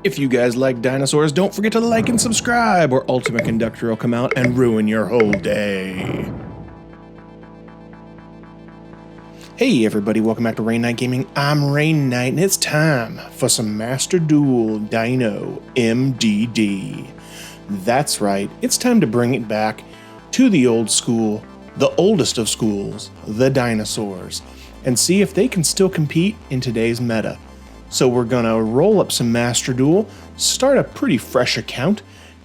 If you guys like dinosaurs, don't forget to like and subscribe, or Ultimate Conductor will come out and ruin your whole day. Hey everybody, welcome back to Rain Knight Gaming. I'm Rain Knight, and it's time for some Master Duel Dino MDD. That's right, it's time to bring it back to the old school, the oldest of schools, the dinosaurs, and see if they can still compete in today's meta. So we're gonna roll up some Master Duel, start a pretty fresh account,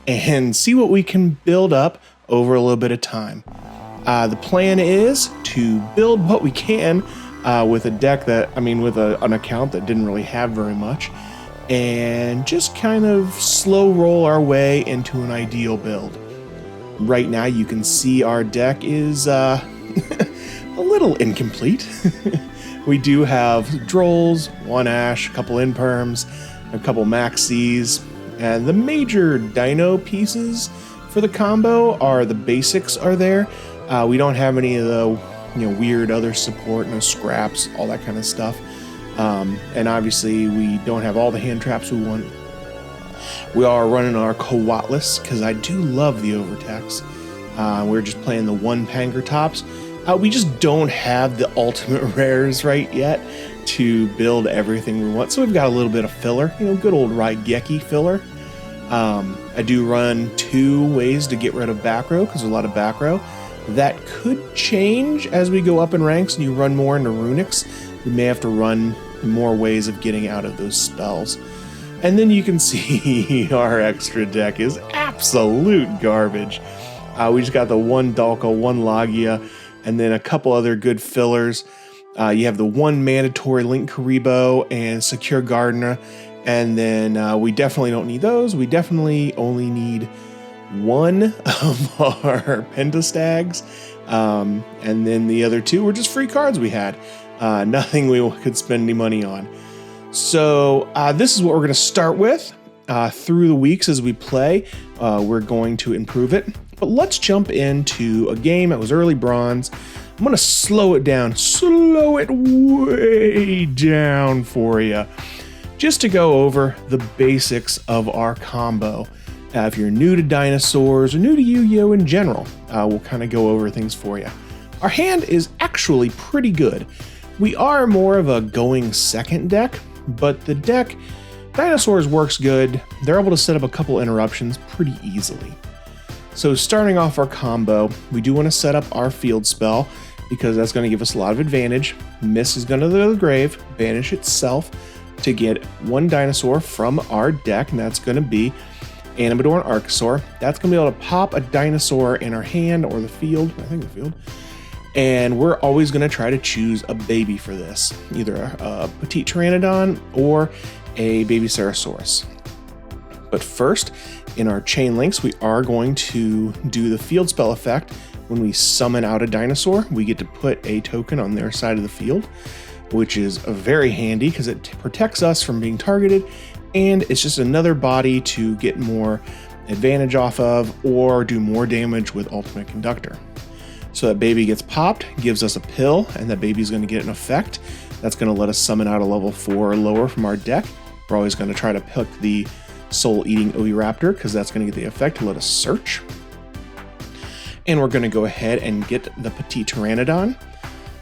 and see what we can build up over a little bit of time. The plan is to build what we can with a deck with an account that didn't really have very much, and just kind of slow roll our way into an ideal build. Right now you can see our deck is a little incomplete. We do have Drolls, one Ash, a couple Imperms, a couple Maxis, and the major Dino pieces for the combo are the basics are there. We don't have any of the weird other support, no scraps, all that kind of stuff. And obviously we don't have all the hand traps we want. We are running our Coatless because I do love the Overtex. We're just playing the one Pankratops. We just don't have the ultimate rares right yet to build everything we want. So we've got a little bit of filler, good old Raigeki filler. I do run two ways to get rid of back row because there's a lot of back row. That could change as we go up in ranks and you run more into runics. We may have to run more ways of getting out of those spells. And then you can see our extra deck is absolute garbage. We just got the one Dalka, one Lagia, and then a couple other good fillers. You have the one mandatory Link Karibo and Secure Gardener, and then we definitely don't need those. We definitely only need one of our Pentastags, and then the other two were just free cards we had. Nothing we could spend any money on. So this is what we're going to start with. Through the weeks as we play, we're going to improve it. But let's jump into a game that was early bronze. I'm going to slow it way down for you, just to go over the basics of our combo. If you're new to dinosaurs or new to Yu-Gi-Oh in general, we'll kind of go over things for you. Our hand is actually pretty good. We are more of a going second deck, but the deck Dinosaurs works good. They're able to set up a couple interruptions pretty easily. So starting off our combo, we do want to set up our field spell because that's going to give us a lot of advantage. Miss is going to go to the grave, banish itself to get one dinosaur from our deck, and that's going to be Animador and Archosaur. That's going to be able to pop a dinosaur in our hand or the field, I think the field. And we're always going to try to choose a baby for this, either a Petite Pteranodon or a baby Ceratosaurus. But first, in our chain links, we are going to do the field spell effect. When we summon out a dinosaur, we get to put a token on their side of the field, which is very handy because it protects us from being targeted, and it's just another body to get more advantage off of or do more damage with Ultimate Conductor. So that baby gets popped, gives us a pill, and that baby's going to get an effect. That's going to let us summon out a level 4 or lower from our deck. We're always going to try to pick the soul-eating Oviraptor because that's going to get the effect to let us search. And we're going to go ahead and get the Petite Pteranodon.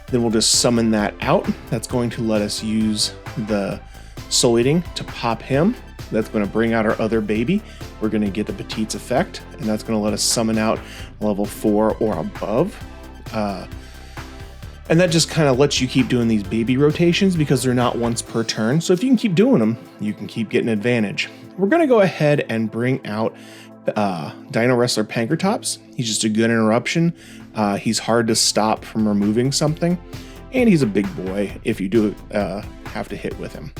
Then we'll just summon that out. That's going to let us use the soul-eating to pop him. That's going to bring out our other baby. We're going to get the Petite's effect, and that's going to let us summon out level 4 or above. And that just kind of lets you keep doing these baby rotations because they're not once per turn. So if you can keep doing them, you can keep getting advantage. We're going to go ahead and bring out Dino Wrestler Pankratops. He's just a good interruption. He's hard to stop from removing something, and he's a big boy if you do have to hit with him.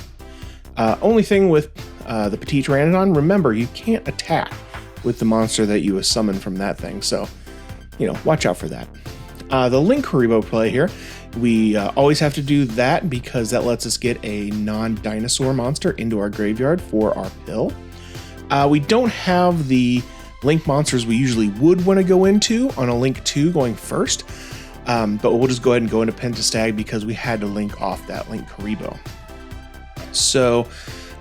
Only thing with the Petite Pteranodon, remember you can't attack with the monster that you summon from that thing, so watch out for that. The Link Karibo play here, we always have to do that because that lets us get a non-dinosaur monster into our graveyard for our pill. We don't have the Link monsters we usually would want to go into on a Link 2 going first, but we'll just go ahead and go into Pentastag because we had to link off that Link Karibo. So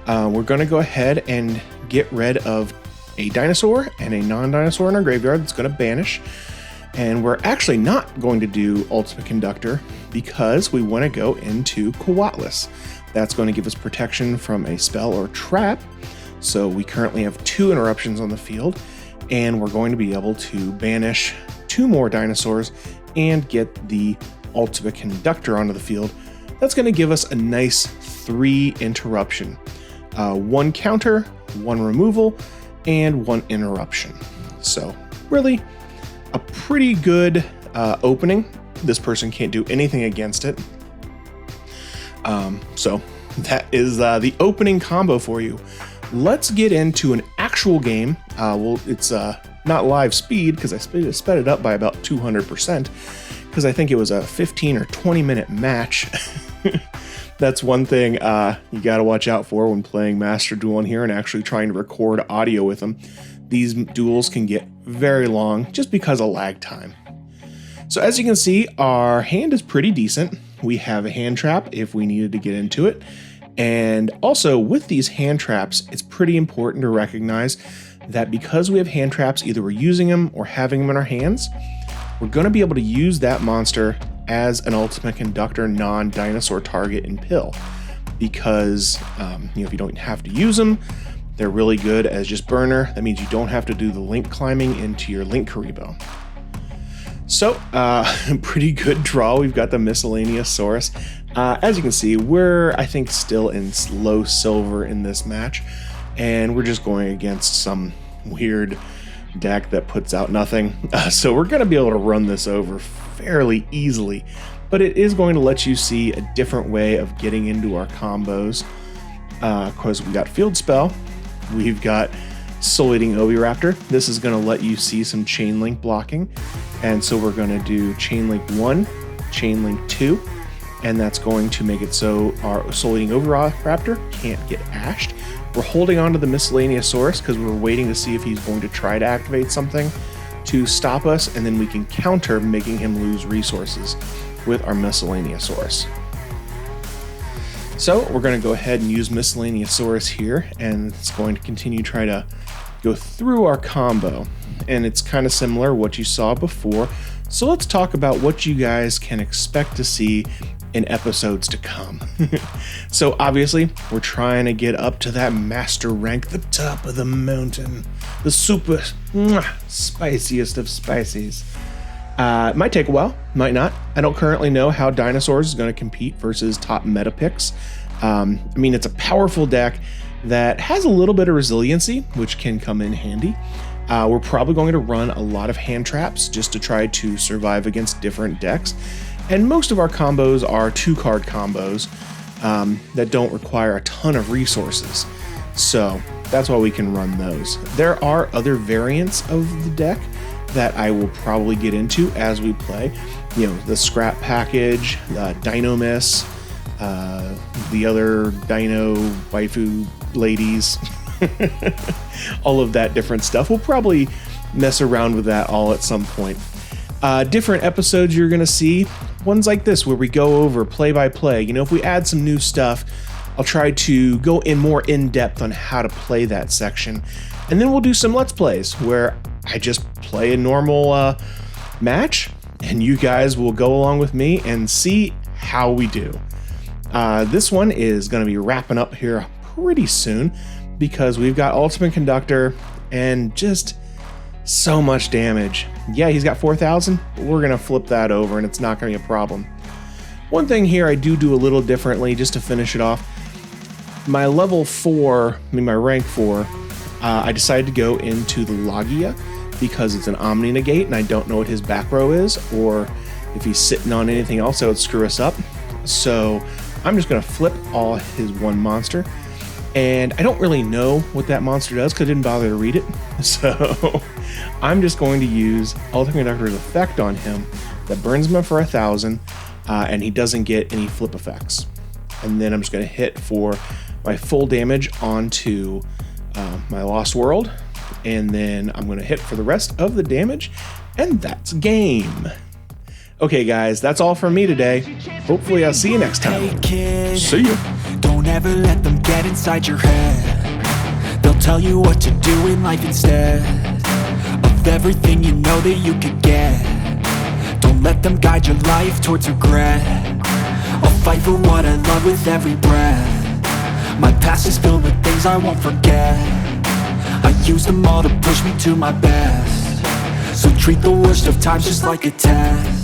We're going to go ahead and get rid of a dinosaur and a non-dinosaur in our graveyard that's going to banish. And we're actually not going to do Ultimate Conductor because we want to go into Coatless. That's going to give us protection from a spell or trap. So we currently have 2 interruptions on the field, and we're going to be able to banish 2 more dinosaurs and get the Ultimate Conductor onto the field. That's going to give us a nice 3 interruption. 1 counter, 1 removal, and 1 interruption. So really a pretty good opening. This person can't do anything against it. So that is the opening combo for you. Let's get into an actual game. It's not live speed because I sped it up by about 200% because I think it was a 15 or 20 minute match. That's one thing you got to watch out for when playing Master Duel in here and actually trying to record audio with them. These duels can get very long just because of lag time. So as you can see, our hand is pretty decent. We have a hand trap if we needed to get into it. And also with these hand traps, it's pretty important to recognize that because we have hand traps, either we're using them or having them in our hands, we're going to be able to use that monster as an Ultimate Conductor non-dinosaur target in Pill. Because if you don't have to use them, they're really good as just burner. That means you don't have to do the link climbing into your link Karibo. So, pretty good draw. We've got the Miscellaneousaurus. As you can see, we're, I think, still in low silver in this match. And we're just going against some weird deck that puts out nothing. So we're going to be able to run this over fairly easily. But it is going to let you see a different way of getting into our combos. Because we got Field Spell. We've got Soul Eating Oviraptor. This is going to let you see some Chain Link blocking. And so we're going to do Chain Link 1, Chain Link 2, and that's going to make it so our Soul Eating Oviraptor can't get ashed. We're holding on to the Miscellaneousaurus because we're waiting to see if he's going to try to activate something to stop us, and then we can counter, making him lose resources with our Miscellaneousaurus. So we're going to go ahead and use Miscellaneousaurus here, and it's going to continue to try to go through our combo. And it's kind of similar to what you saw before. So let's talk about what you guys can expect to see in episodes to come. So obviously, we're trying to get up to that master rank, the top of the mountain, the super spiciest of spices. It might take a while, might not. I don't currently know how Dinosaurs is going to compete versus top meta picks. I mean, it's a powerful deck that has a little bit of resiliency, which can come in handy. We're probably going to run a lot of hand traps just to try to survive against different decks. And most of our combos are 2-card combos that don't require a ton of resources. So that's why we can run those. There are other variants of the deck that I will probably get into as we play. You know, the Scrap Package, Dino Miss, the other Dino Waifu ladies, all of that different stuff. We'll probably mess around with that all at some point. Different episodes you're going to see, ones like this where we go over play by play. You know, if we add some new stuff, I'll try to go in more in depth on how to play that section. And then we'll do some Let's Plays where I just play a normal match and you guys will go along with me and see how we do. This one is going to be wrapping up here pretty soon because we've got Ultimate Conductor and just so much damage. Yeah, he's got 4,000, but we're going to flip that over and it's not going to be a problem. One thing here I do a little differently just to finish it off. My level 4, I mean my rank 4, I decided to go into the Logia because it's an Omni Negate and I don't know what his back row is, or if he's sitting on anything else that would screw us up. So I'm just going to flip all his one monster. And I don't really know what that monster does because I didn't bother to read it. So I'm just going to use Ultimate Conductor's effect on him that burns him up for 1,000 and he doesn't get any flip effects. And then I'm just going to hit for my full damage onto my Lost World. And then I'm going to hit for the rest of the damage. And that's game. Okay, guys, that's all from me today. Hopefully I'll see you next time. See ya. Don't ever let them get inside your head. They'll tell you what to do in life instead of everything you know that you could get. Don't let them guide your life towards regret. I'll fight for what I love with every breath. My past is filled with things I won't forget. I use them all to push me to my best. So treat the worst of times just like a test.